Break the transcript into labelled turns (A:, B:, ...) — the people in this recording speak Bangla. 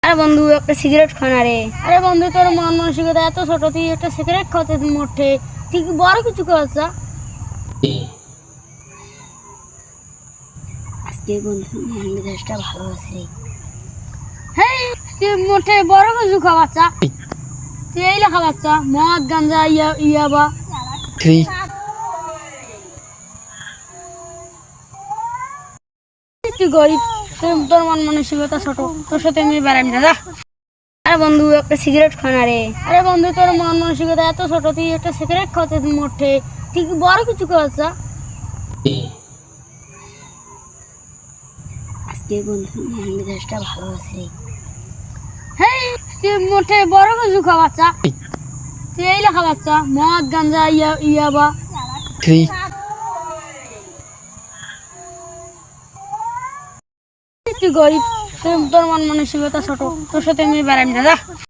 A: আরে বন্ধু একটা সিগারেট খা না রে।
B: আরে বন্ধু তোর মন মানসিকতা এত ছোট, তুই একটা সিগারেট খাওয়াতে মোটে ঠিক বড় কিছু খাওয়াচ্ছা।
A: আজকে বন্ধু মন মেজাজটা ভালো আছে রে।
B: হেই তুই মোটে বড় কিছু খাওয়াচ্ছা, তুই এইলা খাওয়াচ্ছা মদ গাঞ্জা ইয়াবা। তুই গরিব, তোর মন মানসিকতা ছোট, তোর সাথে আমি বেড়াই না যা।
A: আরে বন্ধু একটা সিগারেট খা না রে।
B: আরে বন্ধু তোর মন মানসিকতা এত ছোট, তুই একটা সিগারেট খাওয়াতে মোটে ঠিক বড় কিছু খাওয়াচ্ছা।
A: আজকে বন্ধু মন মেজাজটা ভালো আছে রে।
B: হেই তুই মোটে বড় কিছু খাওয়াচ্ছা, তুই এইলা খাওয়াচ্ছা মদ গাঞ্জা ইয়াবা। তুই গরিব, তোর মন মানসিকতা ছোট, তোর সাথে আমি বেড়াই না যা।